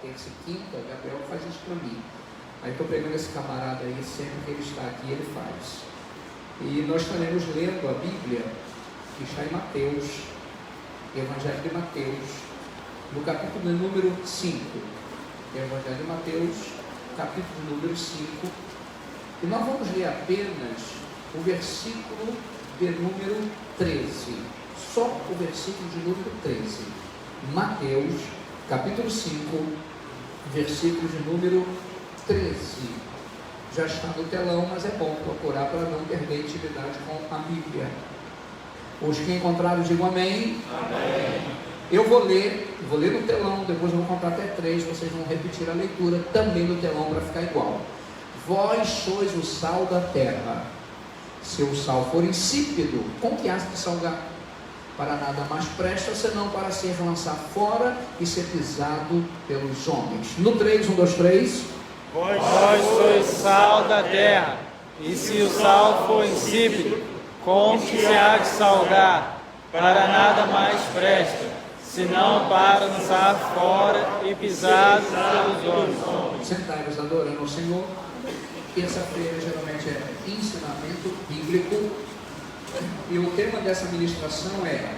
terça e quinta, o Gabriel faz isso para mim. Aí estou pegando esse camarada aí, sempre que ele está aqui, ele faz. E nós estaremos lendo a Bíblia, que está em Mateus, Evangelho de Mateus, no capítulo número 5. Evangelho de Mateus, capítulo número 5. E nós vamos ler apenas o versículo de número 13. Só o versículo de número 13. Mateus, capítulo 5, versículo de número 13. Já está no telão, mas é bom procurar para não perder intimidade com a Bíblia. Os que encontraram, digam amém. Amém. Eu vou ler no telão, depois eu vou contar até 3, vocês vão repetir a leitura também no telão para ficar igual. Vós sois o sal da terra. Se o sal for insípido, com que há de salgar? Para nada mais presta, senão para ser lançado fora e ser pisado pelos homens. No 3, 1, 2, 3. Vós sois sal da terra, e se o sal for insípido, com que se há de salgar? Para nada mais presta, senão para lançar fora e pisado pelos homens. Sentai-vos adorando ao Senhor. Terça-feira geralmente é ensinamento bíblico. E o tema dessa ministração é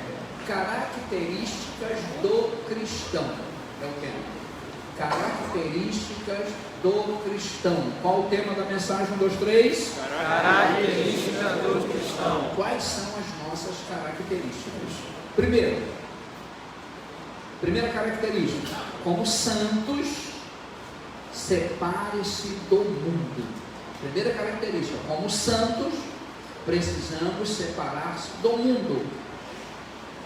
características do cristão. É o tema. Características do cristão. Qual o tema da mensagem? 1, 2, 3. Características do cristão. Quais são as nossas características? Primeira característica: como santos, separe-se do mundo. Primeira característica: como santos, precisamos separar-se do mundo.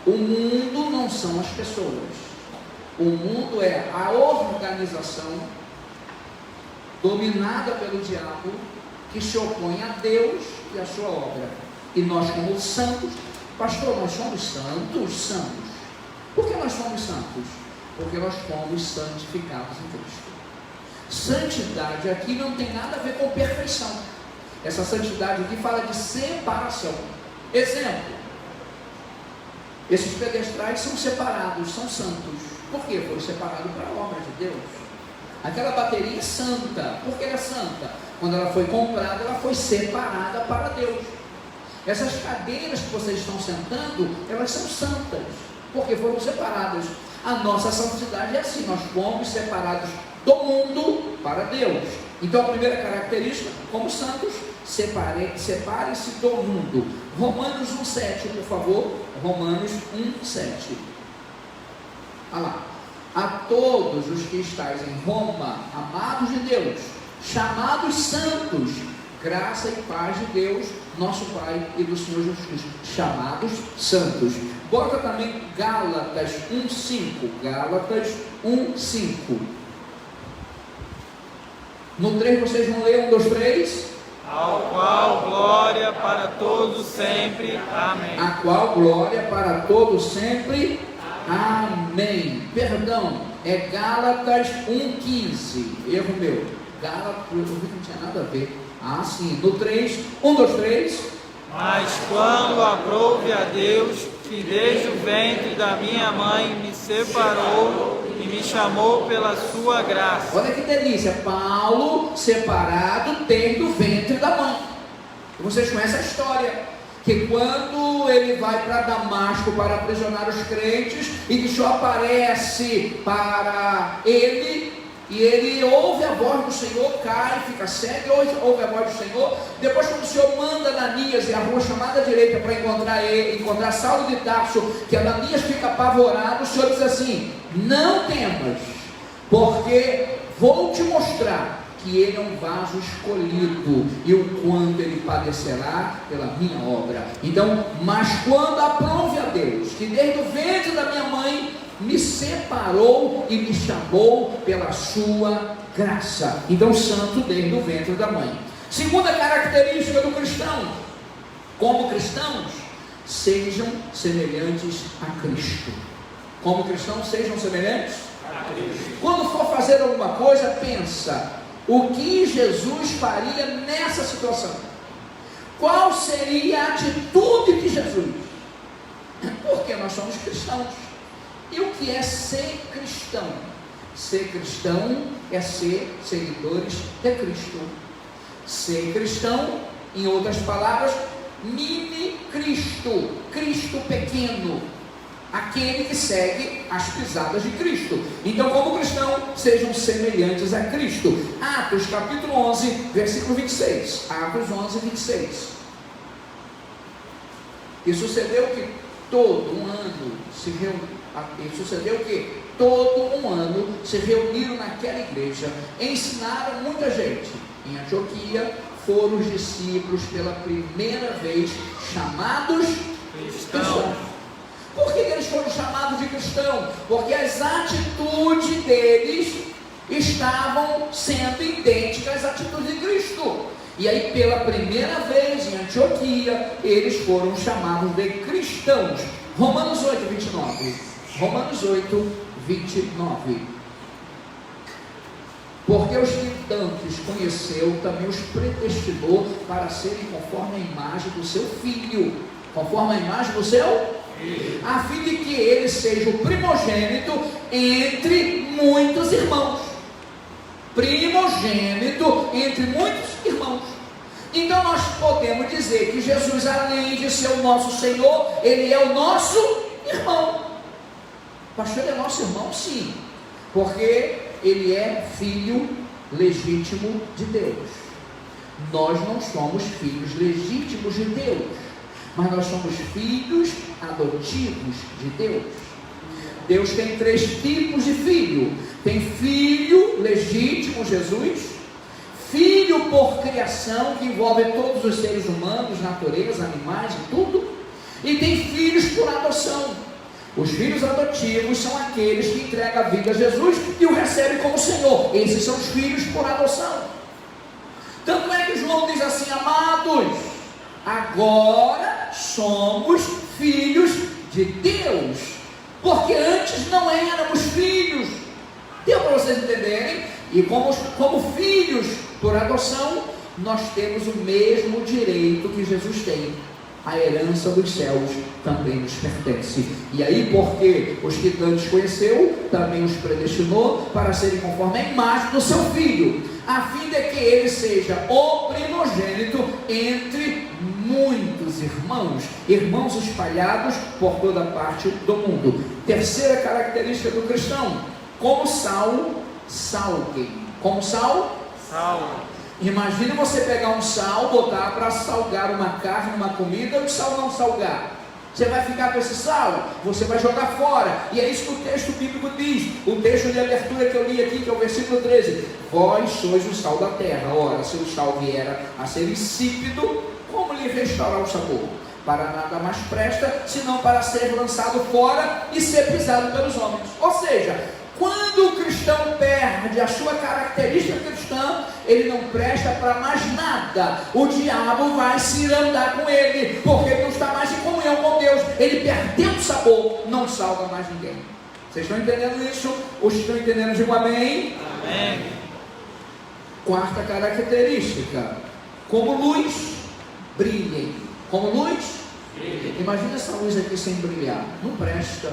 O mundo não são as pessoas. O mundo é a organização dominada pelo diabo que se opõe a Deus e a sua obra. E nós, como santos, pastor, nós somos santos? Por que nós somos santos? Porque nós fomos santificados em Cristo. Santidade aqui não tem nada a ver com perfeição. Essa santidade aqui fala de separação. Exemplo: esses pedestrais são separados, são santos. Por quê? Foram separados para a obra de Deus. Aquela bateria é santa. Por que ela é santa? Quando ela foi comprada, ela foi separada para Deus. Essas cadeiras que vocês estão sentando, elas são santas, porque foram separadas. A nossa santidade é assim: nós fomos separados do mundo para Deus. Então a primeira característica, como santos, separe-se do mundo. Romanos 1,7, por favor. Romanos 1,7. Olha lá. A todos os que estáis em Roma, amados de Deus, chamados santos, graça e paz de Deus, nosso Pai e do Senhor Jesus Cristo. Chamados santos. Bota também Gálatas 1,5. Gálatas 1,5. No 3 vocês vão ler 1, 2, 3. Ao qual glória para todos sempre. Amém. A qual glória para todos sempre. Amém. Perdão, é Gálatas 1,15. Erro meu. Gálatas, eu vi que não tinha nada a ver. Ah, sim. No 3, 1, 2, 3. Mas quando aprouve a Deus, que desde o ventre da minha mãe me separou e me chamou pela sua graça. Olha que delícia. Paulo separado desde o ventre da mãe. Vocês conhecem a história. Que quando ele vai para Damasco para aprisionar os crentes, e que só aparece para ele, e ele ouve a voz do Senhor, cai, fica cego, ouve a voz do Senhor. Depois, quando o Senhor manda Ananias e a rua chamada à direita para encontrar Saulo de Tarso, que Ananias fica apavorado, o Senhor diz assim: não temas, porque vou te mostrar que ele é um vaso escolhido, e o quanto ele padecerá pela minha obra. Então, mas quando aprove a Deus, que desde o ventre da minha mãe me separou e me chamou pela sua graça. Então, santo desde o ventre da mãe. Segunda característica do cristão: como cristãos, sejam semelhantes a Cristo. Como cristãos, sejam semelhantes a Cristo. Quando for fazer alguma coisa, pensa: o que Jesus faria nessa situação? Qual seria a atitude de Jesus? Porque nós somos cristãos. E o que é ser cristão? Ser cristão é ser seguidores de Cristo. Ser cristão, em outras palavras, mini Cristo, Cristo pequeno, aquele que segue as pisadas de Cristo. Então, como cristão, sejam semelhantes a Cristo. Atos capítulo 11, versículo 26. Atos 11, 26. E sucedeu que todo um ano se reuniram naquela igreja, ensinaram muita gente. Em Antioquia foram os discípulos pela primeira vez chamados cristãos. Por que eles foram chamados de cristão? Porque as atitudes deles estavam sendo idênticas às atitudes de Cristo. E aí, pela primeira vez em Antioquia, eles foram chamados de cristãos. Romanos 8, 29. Romanos 8, 29. Porque os que dantes conheceu, também os predestinou para serem conforme a imagem do seu Filho. Conforme a imagem do seu Filho. A fim de que ele seja o primogênito entre muitos irmãos. Primogênito entre muitos irmãos. Então nós podemos dizer que Jesus, além de ser o nosso Senhor, Ele é o nosso irmão. Pastor, Ele é nosso irmão? Sim, porque Ele é filho legítimo de Deus. Nós não somos filhos legítimos de Deus, mas nós somos filhos adotivos de Deus. Deus tem 3 tipos de filho. Tem filho legítimo, Jesus. Filho por criação, que envolve todos os seres humanos, natureza, animais e tudo. E tem filhos por adoção. Os filhos adotivos são aqueles que entregam a vida a Jesus e o recebem como Senhor. Esses são os filhos por adoção. Tanto é que João diz assim: amados, agora somos filhos de Deus, porque antes não éramos filhos. Deu para vocês entenderem? E como filhos por adoção, nós temos o mesmo direito que Jesus tem. A herança dos céus também nos pertence. E aí, porque os que antes conheceu, também os predestinou para serem conforme a imagem do seu Filho, a fim de que ele seja o primogênito entre muitos irmãos, irmãos espalhados por toda parte do mundo. Terceira característica do cristão: como sal, salguem. Como sal? Sal. Imagine você pegar um sal, botar para salgar uma carne, uma comida, e o sal não salgar. Você vai ficar com esse sal? Você vai jogar fora. E é isso que o texto bíblico diz. O texto de abertura que eu li aqui, que é o versículo 13. Vós sois o sal da terra. Ora, se o sal vier a ser insípido, como lhe restaurar o sabor? Para nada mais presta, senão para ser lançado fora e ser pisado pelos homens. Ou seja, quando o cristão perde a sua característica cristã, ele não presta para mais nada. O diabo vai se andar com ele, porque ele não está mais em comunhão com Deus. Ele perdeu o sabor, não salva mais ninguém. Vocês estão entendendo isso? Os que estão entendendo, digam amém. Amém. Quarta característica: como luz, brilhem. Como luz, brilhem. Imagina essa luz aqui sem brilhar, não presta.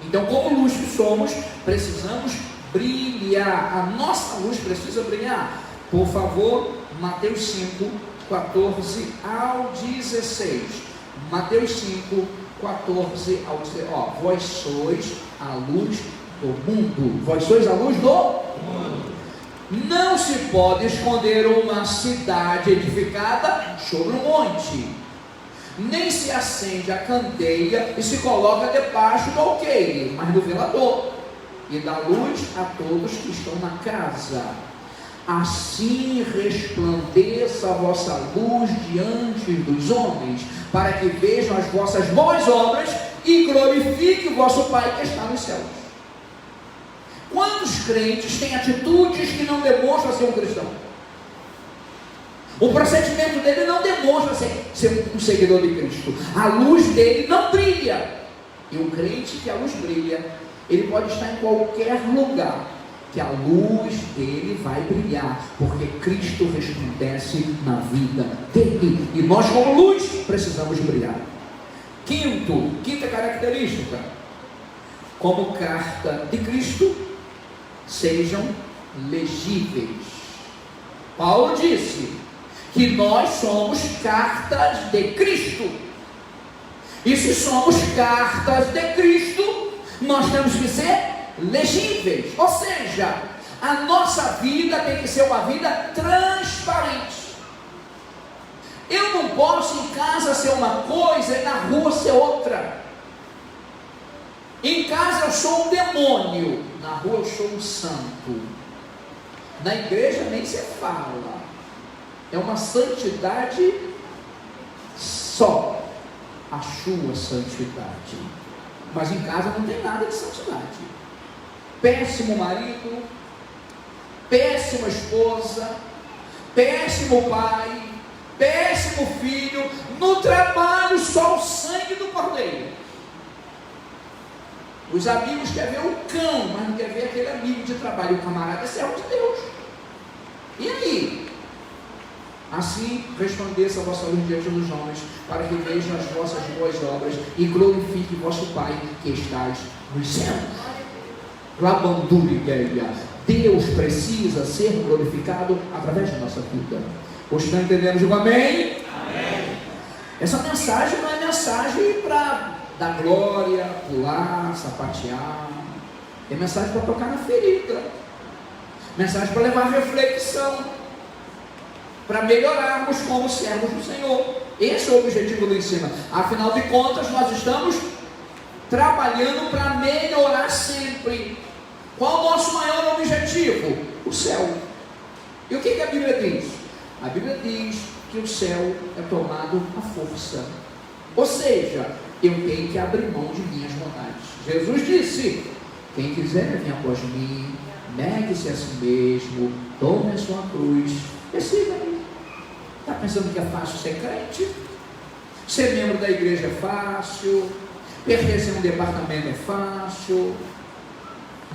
Então, como luz que somos, precisamos brilhar. A nossa luz precisa brilhar. Por favor, Mateus 5, 14 ao 16. Mateus 5, 14 ao 16. Vós sois a luz do mundo. Vós sois a luz do mundo. Não se pode esconder uma cidade edificada sobre um monte. Nem se acende a candeia e se coloca debaixo do alqueire, mas no velador, e dá luz a todos que estão na casa. Assim resplandeça a vossa luz diante dos homens, para que vejam as vossas boas obras e glorifique o vosso Pai que está nos céus. Quantos crentes têm atitudes que não demonstram ser um cristão? O procedimento dele não demonstra ser um seguidor de Cristo. A luz dele não brilha. E o crente que a luz brilha, ele pode estar em qualquer lugar, que a luz dele vai brilhar, porque Cristo resplandece na vida dele. E nós, como luz, precisamos brilhar. Quinta característica: como carta de Cristo, sejam legíveis. Paulo disse que nós somos cartas de Cristo. E se somos cartas de Cristo, nós temos que ser legíveis. Ou seja, a nossa vida tem que ser uma vida transparente. Eu não posso em casa ser uma coisa e na rua ser outra. Em casa eu sou um demônio, na rua eu sou um santo. Na igreja nem se fala. É uma santidade só, a sua santidade. Mas em casa não tem nada de santidade. Péssimo marido, péssima esposa, péssimo pai, péssimo filho, no trabalho só o sangue do cordeiro. Os amigos querem ver o cão, mas não querem ver aquele amigo de trabalho. O camarada é servo de Deus. E aí? Assim resplandeça a vossa luz diante dos homens, para que vejam as vossas boas obras e glorifique vosso Pai que estais nos céus. Labandurigeia. Deus precisa ser glorificado através da nossa vida. Vocês estão entendendo? Digo amém? Amém. Essa mensagem não é mensagem para dar glória, pular, sapatear. É mensagem para tocar na ferida. Mensagem para levar reflexão, para melhorarmos como servos do Senhor. Esse é o objetivo do ensino. Afinal de contas, nós estamos trabalhando para melhorar sempre. Qual o nosso maior objetivo? O céu. E o que a Bíblia diz? A Bíblia diz que o céu é tomado à força. Ou seja, eu tenho que abrir mão de minhas vontades. Jesus disse: quem quiser vir após mim, negue-se a si mesmo, tome a sua cruz e siga-me. Está pensando que é fácil ser crente? Ser membro da igreja é fácil, pertencer a um departamento é fácil,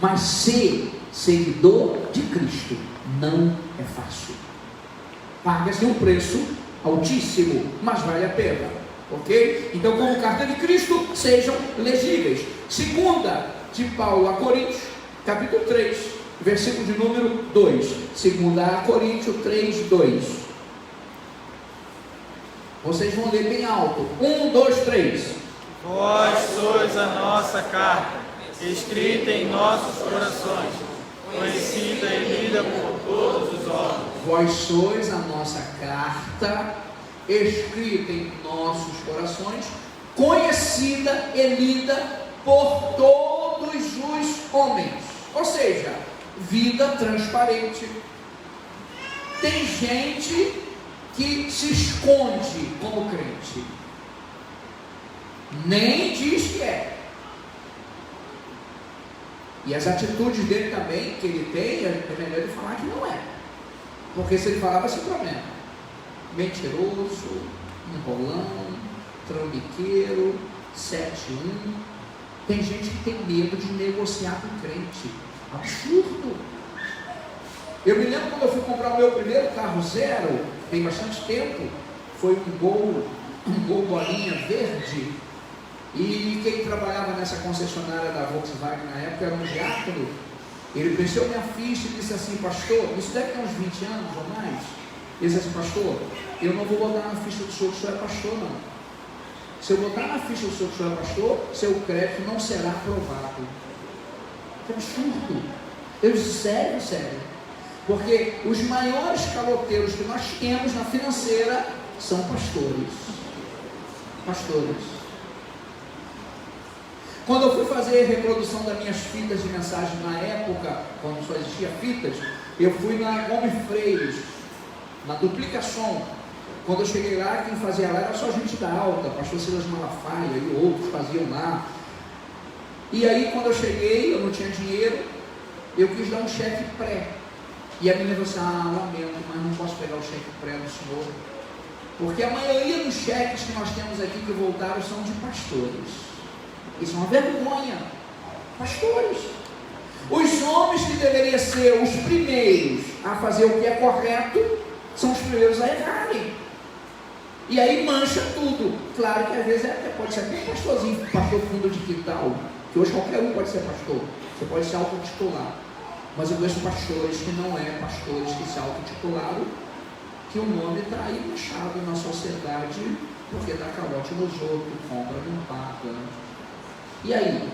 mas ser seguidor de Cristo não é fácil. Paga-se um preço altíssimo, mas vale a pena, ok? Então, como carta de Cristo, sejam legíveis. Segunda de Paulo a Coríntios, capítulo 3, versículo de número 2. Segunda a Coríntios 3, 2. Vocês vão ler bem alto. 1, 2, 3. Vós sois a nossa carta, escrita em nossos corações, conhecida e lida por todos os homens. Vós sois a nossa carta, escrita em nossos corações, conhecida e lida por todos os homens. Ou seja, vida transparente. Tem gente que se esconde como crente, nem diz que é. E as atitudes dele também, que ele tem, é melhor ele falar que não é. Porque se ele falar, vai ser problema. Mentiroso, enrolão, trambiqueiro, 7-1. Tem gente que tem medo de negociar com crente. Absurdo. Eu me lembro quando eu fui comprar o meu primeiro carro zero, tem bastante tempo, foi um Gol bolinha verde. E quem trabalhava nessa concessionária da Volkswagen na época era um diácono. Ele preencheu minha ficha e disse assim: pastor, isso deve ter uns 20 anos ou mais. Ele disse assim: pastor, eu não vou botar na ficha do senhor que o senhor é pastor, não. Se eu botar na ficha do senhor que o senhor é pastor, seu crédito não será aprovado. Que absurdo. Eu disse: sério, sério. Porque os maiores caloteiros que nós temos na financeira são pastores. Pastores. Quando eu fui fazer a reprodução das minhas fitas de mensagem na época, quando só existia fitas, eu fui na Gomes Freires, na Duplicação. Quando eu cheguei lá, quem fazia lá era só gente da alta, pastor Silas Malafaia e outros faziam lá. E aí, quando eu cheguei, eu não tinha dinheiro, eu quis dar um cheque pré. E a menina falou assim: ah, lamento, mas não posso pegar o cheque pré do senhor. Porque a maioria dos cheques que nós temos aqui que voltaram são de pastores. Isso é uma vergonha. Pastores. Os homens que deveriam ser os primeiros a fazer o que é correto, são os primeiros a errarem. E aí mancha tudo. Claro que às vezes pode ser até pastorzinho, pastor fundo de quintal, que hoje qualquer um pode ser pastor. Você pode se autotitular. Mas eu vejo pastores que não é pastores que se auto-titularam, que o nome está aí manchado na sociedade, porque dá calote nos outros, compra, não paga. E aí?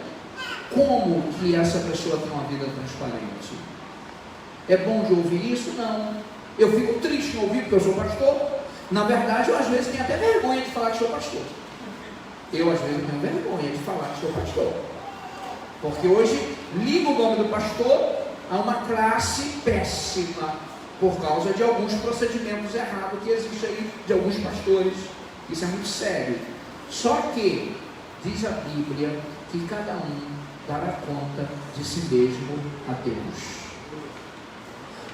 Como que essa pessoa tem uma vida transparente? É bom de ouvir isso? Não. Eu fico triste em ouvir porque eu sou pastor. Na verdade, eu às vezes tenho até vergonha de falar que sou pastor. Eu às vezes tenho vergonha de falar que sou pastor. Porque hoje ligo o nome do pastor a uma classe péssima, por causa de alguns procedimentos errados que existem aí, de alguns pastores. Isso é muito sério. Só que, diz a Bíblia, que cada um dará conta de si mesmo a Deus.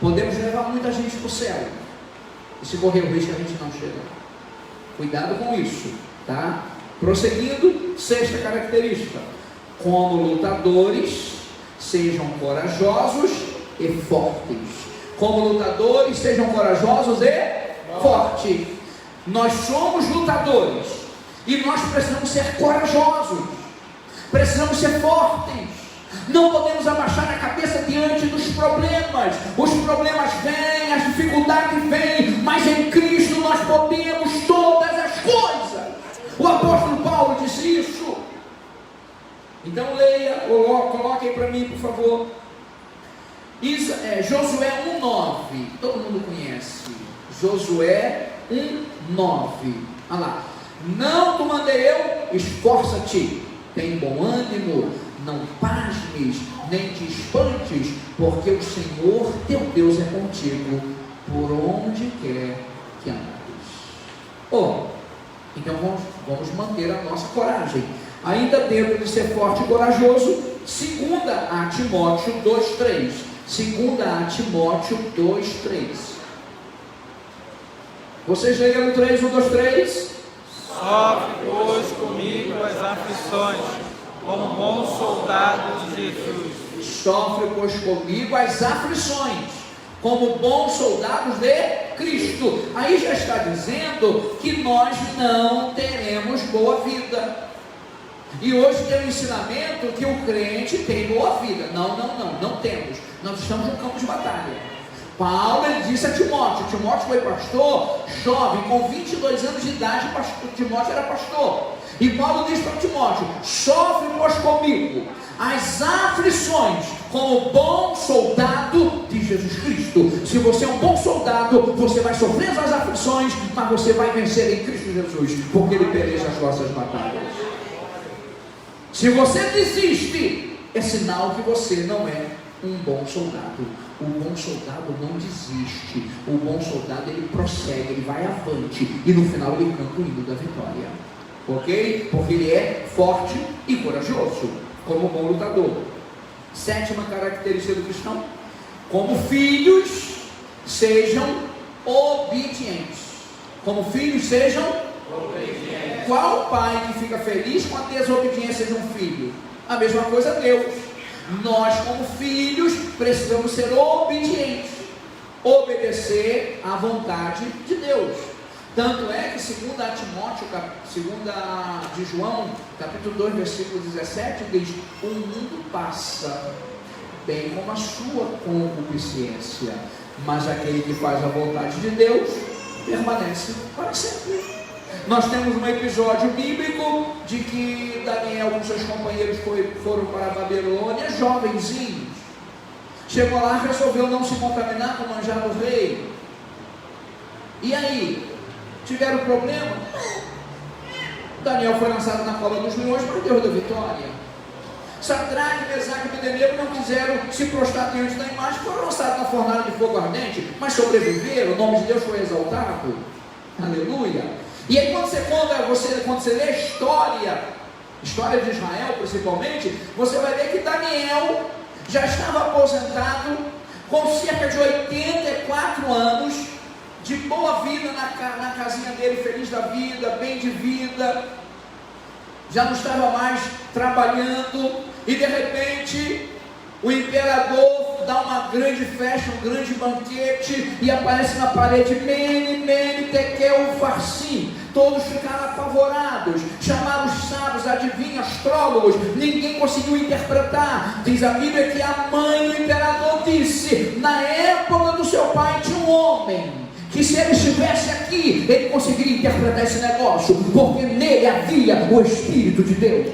Podemos levar muita gente para o céu, e se correr o risco a gente não chega. Cuidado com isso, tá? Prosseguindo, sexta característica: como lutadores, sejam corajosos e fortes. Como lutadores, sejam corajosos e fortes. Nós somos lutadores e nós precisamos ser corajosos, precisamos ser fortes. Não podemos abaixar a cabeça diante dos problemas. Os problemas vêm, as dificuldades vêm, mas em Cristo nós podemos todas as coisas. O apóstolo Paulo disse isso. Então leia, coloque aí para mim, por favor. Josué 1:9. Todo mundo conhece. Josué 1:9. Olha lá. Não te mandei eu, esforça-te, tem bom ânimo, não pasmes, nem te espantes, porque o Senhor teu Deus é contigo, por onde quer que andes. Então vamos manter a nossa coragem. Ainda dentro de ser forte e corajoso, 2 a Timóteo 2:3. 2 a Timóteo 2:3. Vocês leram 3, 1, 2, 3? Sofre, pois, comigo as aflições, como bom soldado de Jesus. Sofre, pois, comigo as aflições, como bons soldados de Cristo. Aí já está dizendo que nós não teremos boa vida. E hoje tem um ensinamento que o crente tem boa vida. Não temos. Nós estamos num campo de batalha. Paulo, ele disse a Timóteo foi pastor, jovem, com 22 anos de idade, Timóteo era pastor. E Paulo diz para Timóteo: sofre, pois, comigo as aflições, como bom soldado de Jesus Cristo. Se você é um bom soldado, você vai sofrer as aflições, mas você vai vencer em Cristo Jesus, porque Ele peleja as nossas batalhas. Se você desiste, é sinal que você não é um bom soldado. O bom soldado não desiste. O bom soldado, ele prossegue, ele vai avante, e no final ele canta o hino da vitória. Ok? Porque ele é forte e corajoso, como bom lutador. Sétima característica do cristão: como filhos, sejam obedientes. Como filhos, sejam obedientes. Qual pai que fica feliz com a desobediência de um filho? A mesma coisa Deus. Nós, como filhos, precisamos ser obedientes, obedecer à vontade de Deus. Tanto é que 2 Timóteo, 2 de João, capítulo 2, versículo 17, diz: o mundo passa, bem como a sua concupiscência, mas aquele que faz a vontade de Deus permanece para sempre. Nós temos um episódio bíblico de que Daniel com seus companheiros foram para a Babilônia, jovenzinhos. Chegou lá, resolveu não se contaminar com o manjar do rei. E aí? Tiveram problema? Daniel foi lançado na cova dos leões, mas Deus deu vitória. Sadraque, Mesaque e Abednego não quiseram se prostrar diante da imagem, foram lançados na fornalha de fogo ardente, mas sobreviveram, o nome de Deus foi exaltado. Aleluia! E aí quando você lê a história de Israel principalmente, você vai ver que Daniel já estava aposentado, com cerca de 84 anos, de boa vida na casinha dele, feliz da vida, bem de vida, já não estava mais trabalhando, e de repente o imperador dá uma grande festa, um grande banquete, e aparece na parede Mene, Mene, Tekel, Farsim. Todos ficaram apavorados, chamaram os sábios, adivinhos, astrólogos, ninguém conseguiu interpretar. Diz a Bíblia que a mãe do imperador disse: na época do seu pai tinha um homem, que se ele estivesse aqui, ele conseguiria interpretar esse negócio, porque nele havia o Espírito de Deus.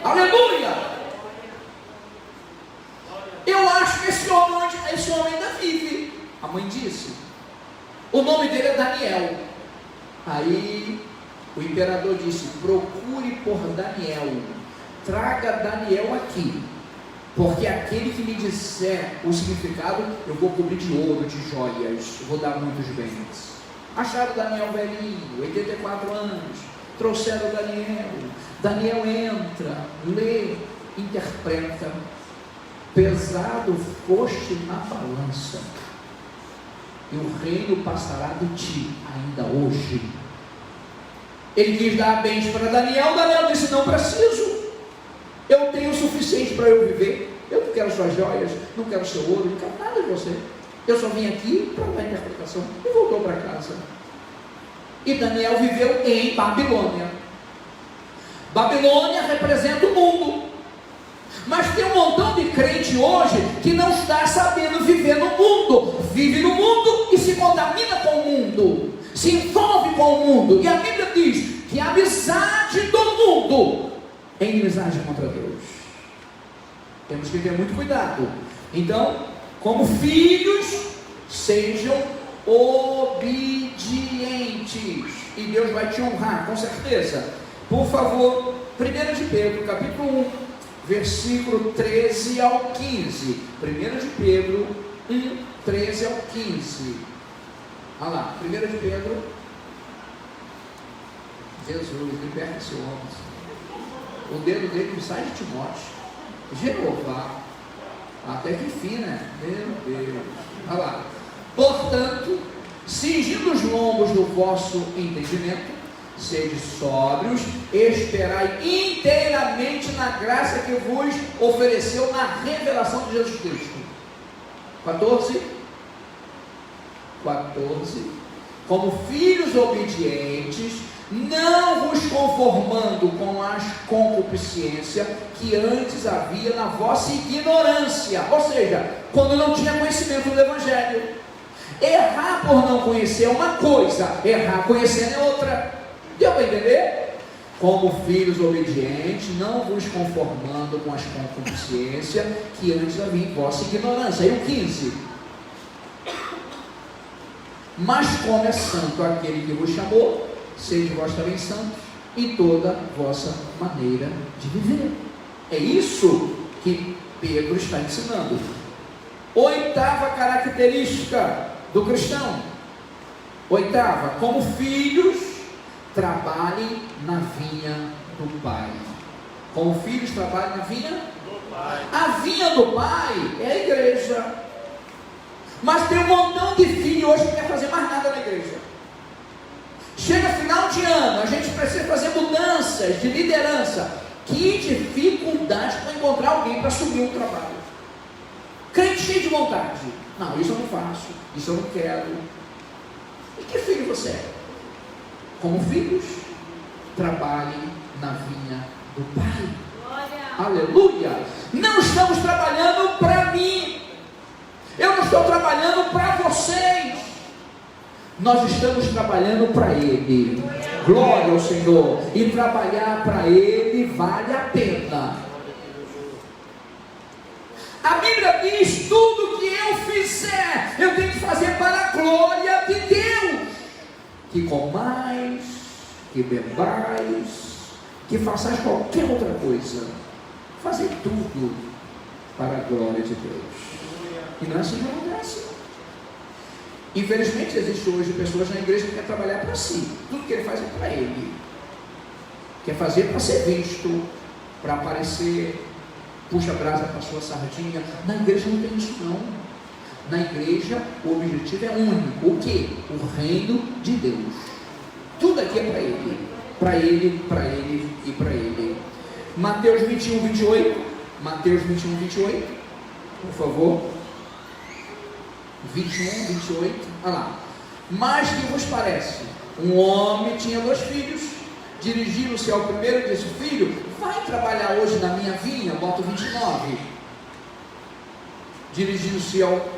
Aleluia! Eu acho que esse homem ainda vive. A mãe disse. O nome dele é Daniel. Aí o imperador disse: procure por Daniel, traga Daniel aqui, porque aquele que me disser o significado, eu vou cobrir de ouro, de joias, eu vou dar muitos bens. Acharam Daniel velhinho, 84 anos, trouxeram Daniel. Daniel entra, lê, interpreta. Pesado foste na balança, e o reino passará de ti ainda hoje. Ele quis dar bens para Daniel. Daniel disse: não preciso, eu tenho o suficiente para eu viver. Eu não quero suas joias, não quero seu ouro, não quero nada de você. Eu só vim aqui para dar interpretação. E voltou para casa. E Daniel viveu em Babilônia. Babilônia representa o mundo. Mas tem um montão de crente hoje que não está sabendo viver no mundo. Vive no mundo e se contamina com o mundo, se envolve com o mundo. E a Bíblia diz que a amizade do mundo é inimizade contra Deus. Temos que ter muito cuidado. Então, como filhos, sejam obedientes, e Deus vai te honrar, com certeza. Por favor, 1 de Pedro, capítulo 1, versículo 13 ao 15. 1 de Pedro 1, 13 ao 15. Olha lá, 1 de Pedro. Jesus, liberta esse homem. O dedo dele não sai de Timóteo. Jeová, até que fim, né? Meu Deus. Olha lá. Portanto, cingindo os lombos do vosso entendimento, sede sóbrios, esperai inteiramente na graça que vos ofereceu na revelação de Jesus Cristo. 14. Como filhos obedientes, não vos conformando com a concupiscência que antes havia na vossa ignorância. Ou seja, quando não tinha conhecimento do Evangelho. Errar por não conhecer é uma coisa, errar conhecendo é outra. Deu para entender? Como filhos obedientes, não vos conformando com as concupiscências que antes havia em vossa ignorância. E o 15. Mas como é santo aquele que vos chamou, sede vós também santos em toda vossa maneira de viver. É isso que Pedro está ensinando. Oitava característica do cristão. Oitava, como filhos, trabalhem na vinha do Pai. Como filhos, trabalhem na vinha do Pai. A vinha do Pai é a igreja. Mas tem um montão de filhos hoje que não quer fazer mais nada na igreja. Chega final de ano, a gente precisa fazer mudanças de liderança. Que dificuldade para encontrar alguém para assumir um trabalho. Crente cheio de vontade. Não, isso eu não faço, isso eu não quero. E que filho você é? Como filhos, trabalhem na vinha do Pai. Glória. Aleluia! Não estamos trabalhando para mim. Eu não estou trabalhando para vocês. Nós estamos trabalhando para Ele. Glória ao Senhor. E trabalhar para Ele vale a pena. A Bíblia diz: tudo que eu fizer, eu tenho que fazer para a glória de Deus. Que comais, que bebais, que façais qualquer outra coisa, fazer tudo para a glória de Deus. E não é assim que acontece. Infelizmente existe hoje pessoas na igreja que querem trabalhar para si. Tudo que ele faz é para ele. Quer fazer para ser visto, para aparecer, puxa a brasa para a sua sardinha. Na igreja não tem isso não. Na igreja o objetivo é único. O que? O reino de Deus. Tudo aqui é para ele. Para ele, para ele e para ele. Mateus 21, 28. Mateus 21, 28. por favor. 21, 28, olha lá. Mas que vos parece? Um homem tinha 2 filhos, dirigindo-se ao primeiro e disse: filho, vai trabalhar hoje na minha vinha, bota 29. Dirigindo-se ao...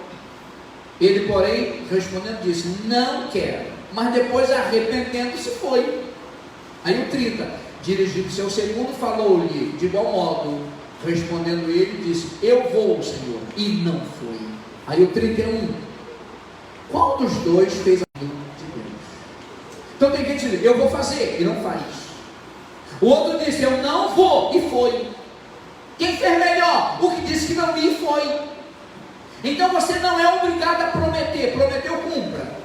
Ele, porém, respondendo, disse: não quero. Mas depois, arrependendo-se, foi. Aí o 30, dirigindo-se ao segundo, falou-lhe de igual modo. Respondendo ele, disse: eu vou, Senhor. E não foi. Aí o 31, qual dos dois fez a de Deus? Então tem gente que diz: eu vou fazer, e não faz. O outro disse: eu não vou, e foi. Quem fez melhor? O que disse que não ia, e foi. Então você não é obrigado a prometer. Prometeu, cumpra.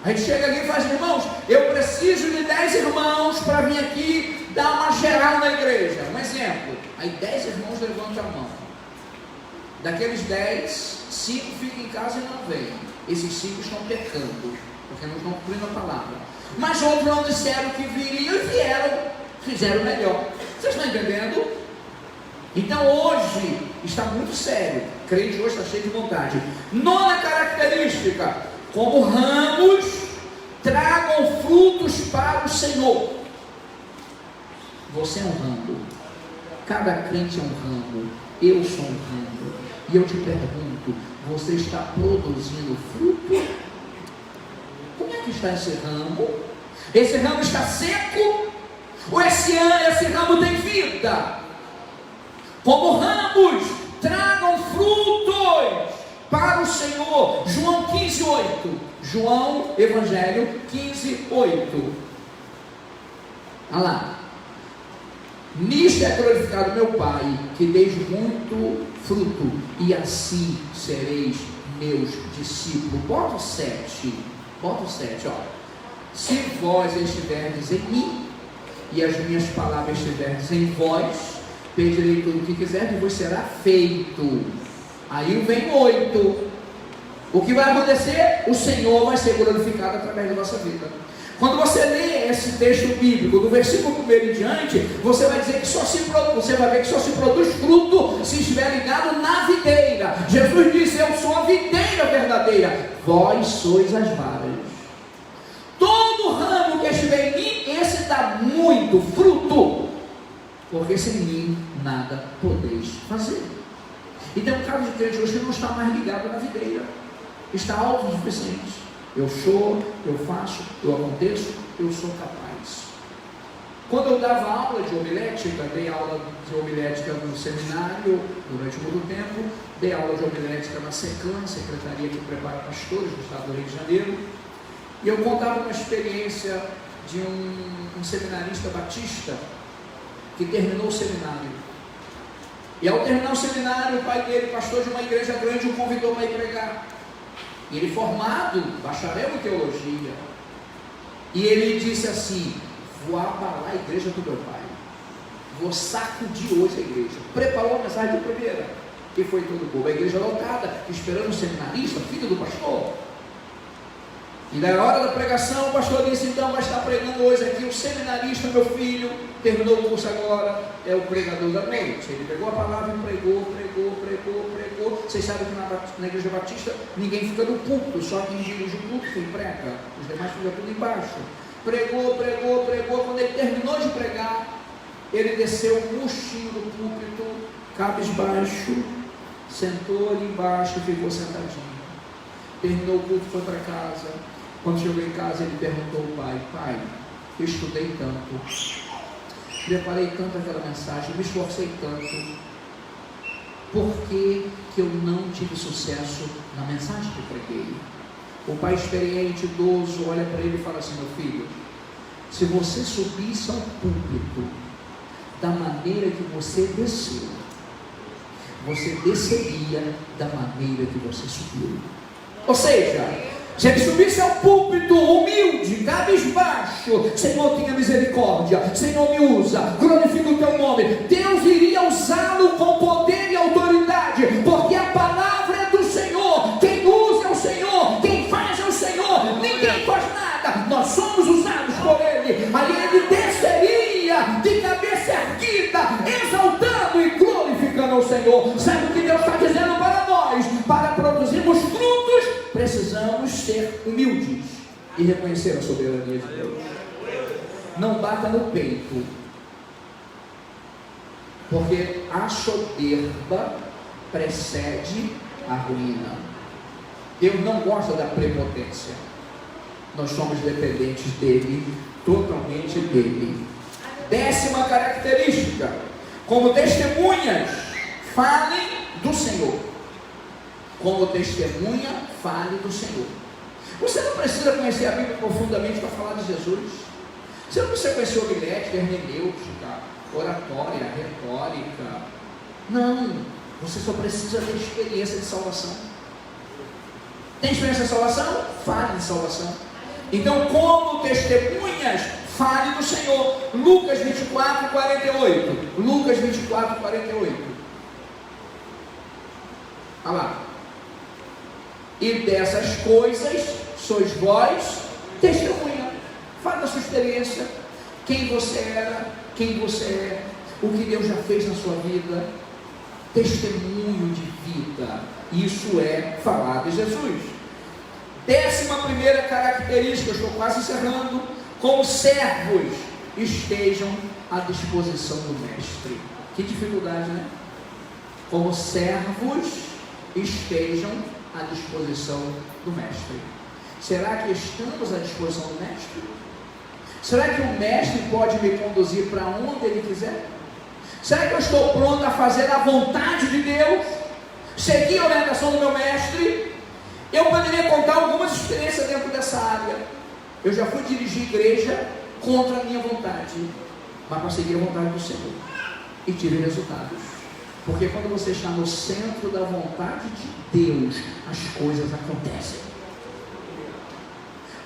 A gente chega aqui e faz: irmãos, eu preciso de 10 irmãos para vir aqui dar uma geral na igreja. Um exemplo. Aí 10 irmãos levantam a mão. Daqueles 10, 5 ficam em casa e não vêm. Esses 5 estão pecando, porque não estão cumprindo a palavra. Mas outros não disseram que viriam e vieram, fizeram melhor. Vocês estão entendendo? Então hoje está muito sério. Crente hoje está cheio de vontade. 9ª característica: como ramos, tragam frutos para o Senhor. Você é um ramo. Cada crente é um ramo. Eu sou um ramo. E eu te pergunto: você está produzindo fruto? Como é que está esse ramo? Esse ramo está seco? Ou esse ramo tem vida? Como ramos, tragam frutos para o Senhor. João 15:8. João, Evangelho 15:8. Olha lá. Nisto é glorificado meu Pai, que deis muito fruto, e assim sereis meus discípulos. Bota o 7, ó. Se vós estiverdes em mim, e as minhas palavras estiverdes em vós, pedirei tudo o que quiserdes, e vos será feito. Aí vem 8. O que vai acontecer? O Senhor vai ser glorificado através da nossa vida. Quando você lê esse texto bíblico, do versículo 1 em diante, você vai ver que só se produz fruto se estiver ligado na videira. Jesus disse: eu sou a videira verdadeira, vós sois as varas. Todo ramo que estiver em mim, esse dá muito fruto, porque sem mim nada podeis fazer. Então o caso de crente hoje não está mais ligado na videira, está autossuficiente. Eu sou, eu faço, eu aconteço, eu sou capaz. Quando eu dava aula de homilética, dei aula de homilética no seminário durante muito tempo, dei aula de homilética na SECAM, Secretaria que Prepara Pastores do Estado do Rio de Janeiro, e eu contava uma experiência de um seminarista batista que terminou o seminário. E ao terminar o seminário, o pai dele, pastor de uma igreja grande, o convidou para ir pregar. E ele formado, bacharel em teologia, e ele disse assim: vou abalar a igreja do meu pai, vou sacudir hoje a igreja. Preparou a mensagem de primeira, e foi todo bobo, a igreja lotada, esperando o seminarista, filho do pastor. E na hora da pregação, o pastor disse: então vai estar pregando hoje aqui o seminarista, meu filho, terminou o curso agora, é o pregador da noite. Ele pegou a palavra e pregou. Vocês sabem que na igreja batista ninguém fica no púlpito, só quem dirige o púlpito e prega, os demais ficam tudo embaixo. Pregou. Quando ele terminou de pregar, ele desceu murchinho do púlpito, cabisbaixo, sentou ali embaixo e ficou sentadinho. Terminou o culto, foi para casa. Quando chegou em casa, ele perguntou ao pai: pai, eu estudei tanto, preparei tanto aquela mensagem, me esforcei tanto, por que eu não tive sucesso na mensagem que eu preguei? O pai experiente, idoso, olha para ele e fala assim: meu filho, se você subisse ao púlpito da maneira que você desceu, você desceria da maneira que você subiu. Ou seja, se ele subisse ao púlpito humilde, cabisbaixo: Senhor, tenha misericórdia, Senhor, me usa, glorifica o teu nome, Deus iria usá-lo com poder e autoridade, porque a palavra é do Senhor, quem usa é o Senhor, quem faz é o Senhor, ninguém faz nada, nós somos usados por Ele. Aí ele desceria de cabeça erguida, exaltando e glorificando ao Senhor. Sabe o que Deus está dizendo? e reconhecer a soberania de Deus. Não bata no peito, porque a soberba precede a ruína. Deus não gosta da prepotência. Nós somos dependentes dele, totalmente dele. 10ª característica: como testemunhas, falem do Senhor. Como testemunha, fale do Senhor. Você não precisa conhecer a Bíblia profundamente para falar de Jesus. Você não precisa conhecer homilética, hermenêutica, oratória, retórica. Não, você só precisa ter experiência de salvação. Tem experiência de salvação? Fale de salvação. Então, como testemunhas, fale do Senhor. Lucas 24, 48. Lucas 24, 48. Olha lá. E dessas coisas sois vós testemunha. Fale da sua experiência, quem você era, quem você é, o que Deus já fez na sua vida. Testemunho de vida. Isso é falar de Jesus. 11ª característica, eu estou quase encerrando. Como servos, estejam à disposição do mestre. Que dificuldade, né? Como servos, estejam à disposição do mestre. Será que estamos à disposição do mestre? Será que o mestre pode me conduzir para onde ele quiser? Será que eu estou pronto a fazer a vontade de Deus? Seguir a orientação do meu mestre? Eu poderia contar algumas experiências dentro dessa área. Eu já fui dirigir igreja contra a minha vontade, mas para seguir a vontade do Senhor, e tive resultados. Porque quando você está no centro da vontade de Deus, as coisas acontecem.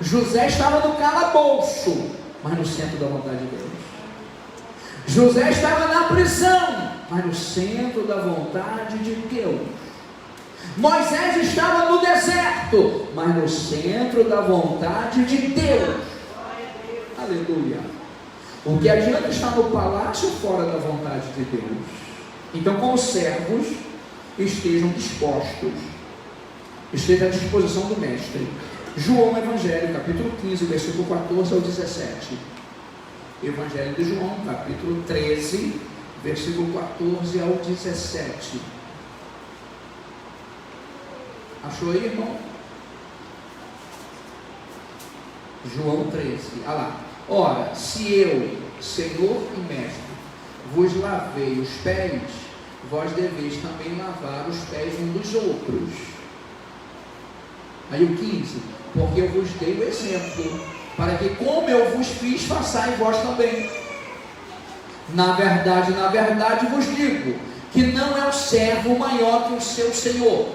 José estava no calabouço, mas no centro da vontade de Deus. José estava na prisão, mas no centro da vontade de Deus. Moisés estava no deserto, mas no centro da vontade de Deus. Aleluia. O que adianta estar no palácio fora da vontade de Deus? Então, como servos, estejam dispostos, estejam à disposição do mestre. João Evangelho, capítulo 15, versículo 14 ao 17. Evangelho de João, capítulo 13, versículo 14 ao 17. Achou aí, irmão? João 13, olha lá. Ora, se eu, Senhor e Mestre, vos lavei os pés, vós deveis também lavar os pés uns dos outros. Aí o 15, porque eu vos dei o exemplo, para que como eu vos fiz, façais vós também. Na verdade vos digo, que não é o servo maior que o seu senhor,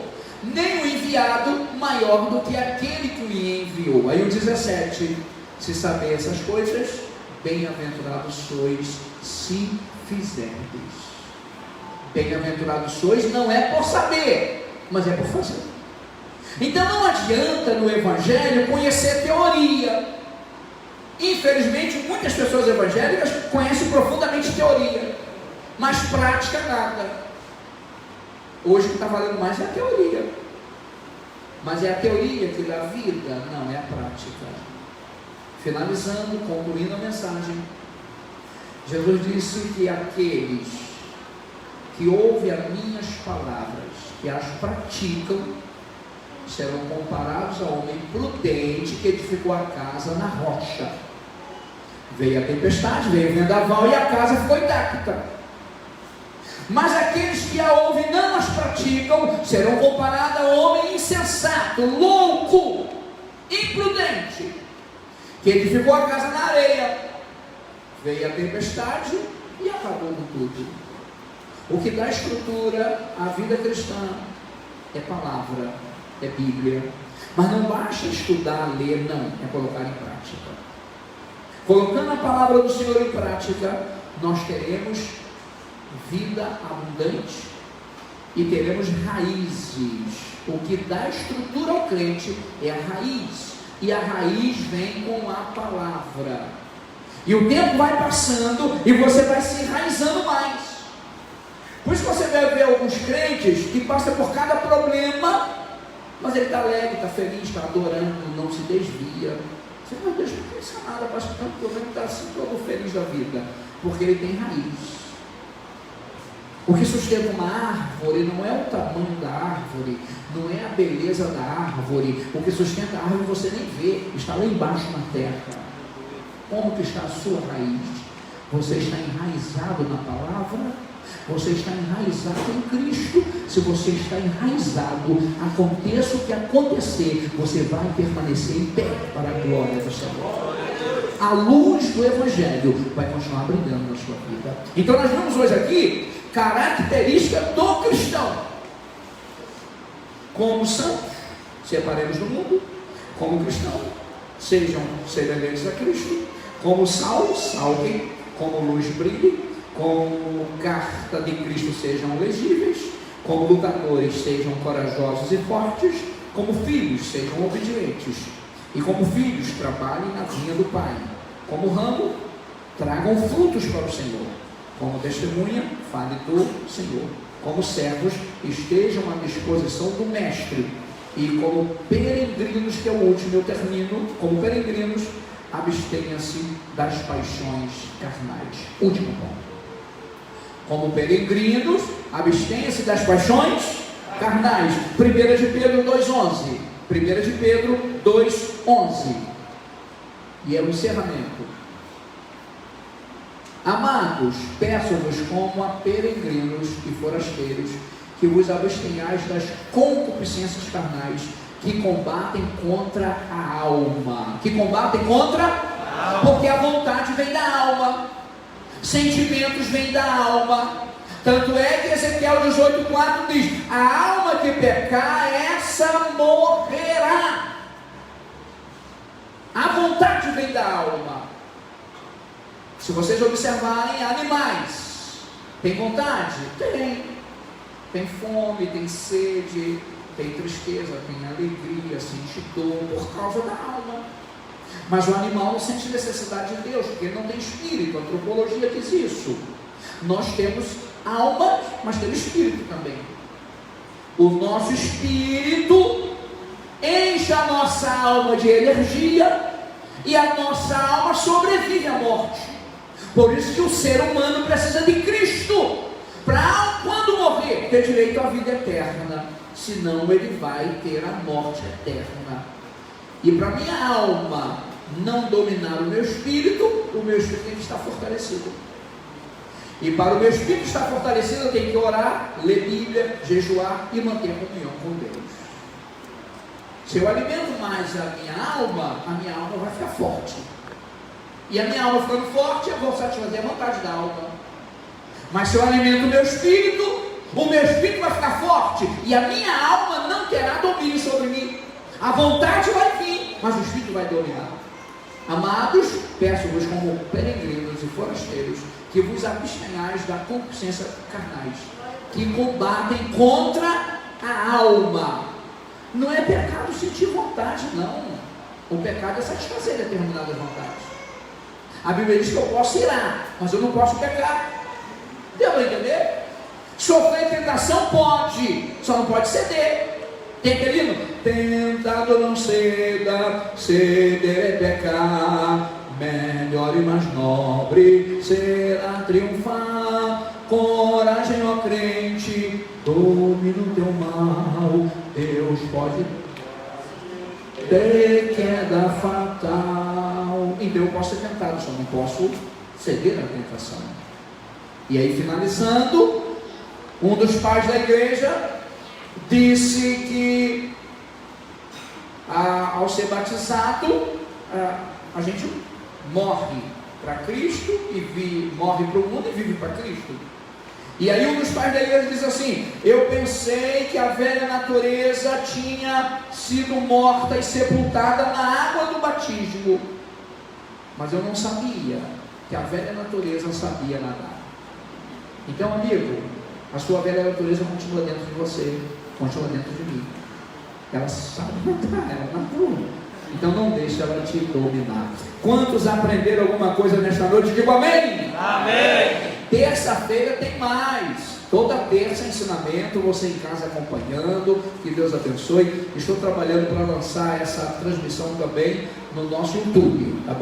nem o enviado maior do que aquele que o enviou. Aí o 17, se saber essas coisas, bem-aventurados sois, se fizerdes. Bem-aventurados sois não é por saber, mas é por fazer. Então não adianta no Evangelho conhecer teoria. Infelizmente, muitas pessoas evangélicas conhecem profundamente teoria, mas prática nada. Hoje o que está valendo mais é a teoria. Mas é a teoria que dá vida? Não, é a prática. Finalizando, concluindo a mensagem, Jesus disse que aqueles que ouvem as minhas palavras e as praticam serão comparados ao homem prudente que edificou a casa na rocha. Veio a tempestade, veio o vendaval e a casa ficou intacta. Mas aqueles que a ouvem e não as praticam serão comparados ao homem insensato, louco, imprudente, que edificou a casa na areia. Veio a tempestade e acabou com tudo. O que dá estrutura à vida cristã é palavra, é Bíblia. Mas não basta estudar, ler, não, é colocar em prática. Colocando a palavra do Senhor em prática, nós teremos vida abundante e teremos raízes. O que dá estrutura ao crente é a raiz, e a raiz vem com a palavra. E o tempo vai passando e você vai se enraizando mais. Por isso você vai ver alguns crentes que passam por cada problema Mas ele está alegre, está feliz, está adorando, não se desvia. Você não deixa de pensar nada, pastor, tanto que eu está assim todo feliz da vida, porque ele tem raiz. O que sustenta uma árvore não é o tamanho da árvore, não é a beleza da árvore. O que sustenta a árvore você nem vê, está lá embaixo na terra. Como que está a sua raiz? Você está enraizado na palavra? Você está enraizado em Cristo? Se você está enraizado, aconteça o que acontecer, você vai permanecer em pé para a glória do Senhor. A luz do Evangelho vai continuar brilhando na sua vida. Então nós vemos hoje aqui característica do cristão: como santos, separemos do mundo; como cristão, sejam semelhantes a Cristo; como sal, salvem; como luz, brilhe; como carta de Cristo, sejam legíveis; como lutadores, sejam corajosos e fortes; como filhos, sejam obedientes; e como filhos, trabalhem na vinha do Pai; como ramo, tragam frutos para o Senhor; como testemunha, fale do Senhor; como servos, estejam à disposição do Mestre; e como peregrinos, que é o último, eu termino, como peregrinos, abstenha-se das paixões carnais. Último ponto. Como peregrinos, abstenha-se das paixões carnais. 1 de Pedro 2,11. 1 de Pedro 2,11. E é o encerramento. Amados, peço-vos como a peregrinos e forasteiros, que vos abstenhais das concupiscências carnais, que combatem contra a alma. Que combatem contra a alma. Porque a vontade vem da alma, sentimentos vêm da alma. Tanto é que Ezequiel 18,4 diz: a alma que pecar, essa morrerá. A vontade vem da alma. Se vocês observarem, animais têm vontade? Tem fome, tem sede, tem tristeza, tem alegria, sente dor por causa da alma. Mas o animal não sente necessidade de Deus, porque ele não tem espírito. A antropologia diz isso. Nós temos alma, mas temos espírito também. O nosso espírito enche a nossa alma de energia, e a nossa alma sobrevive à morte. Por isso que o ser humano precisa de Cristo, para quando morrer, ter direito à vida eterna. Senão ele vai ter a morte eterna. E para minha alma não dominar o meu espírito tem que estar fortalecido. E para o meu espírito estar fortalecido, eu tenho que orar, ler Bíblia, jejuar e manter comunhão com Deus. Se eu alimento mais a minha alma vai ficar forte. E a minha alma ficando forte, eu vou satisfazer a vontade da alma. Mas se eu alimento o meu espírito vai ficar forte, e a minha alma não terá domínio sobre mim. A vontade vai vir, mas o espírito vai dominar. Amados, peço-vos como peregrinos e forasteiros, que vos abstenhais da concupiscência carnais, que combatem contra a alma. Não é pecado sentir vontade, não. O pecado é satisfazer determinadas vontades. A Bíblia diz que eu posso irar, mas eu não posso pecar. Deu para entender? Sofrer tentação pode, só não pode ceder. Tem aquele hino? Tentado não ceda, ceder é pecar, melhor e mais nobre será triunfar. Coragem, ó crente, domina o teu mal, Deus pode ter queda fatal. Então eu posso ser tentado, só não posso ceder à tentação. E aí, finalizando, um dos pais da igreja disse que ao ser batizado, a gente morre para Cristo e morre para o mundo e vive para Cristo. E aí um dos pais da igreja diz assim: eu pensei que a velha natureza tinha sido morta e sepultada na água do batismo, mas eu não sabia que a velha natureza sabia nadar. Então, amigo, a sua velha natureza continua dentro de você, continua dentro de mim. Ela sabe nadar, ela nadou. Então não deixe ela te dominar. Quantos aprenderam alguma coisa nesta noite? Digo amém! Amém! Terça-feira tem mais. Toda terça ensinamento, você em casa acompanhando, que Deus abençoe. Estou trabalhando para lançar essa transmissão também no nosso YouTube, tá bom?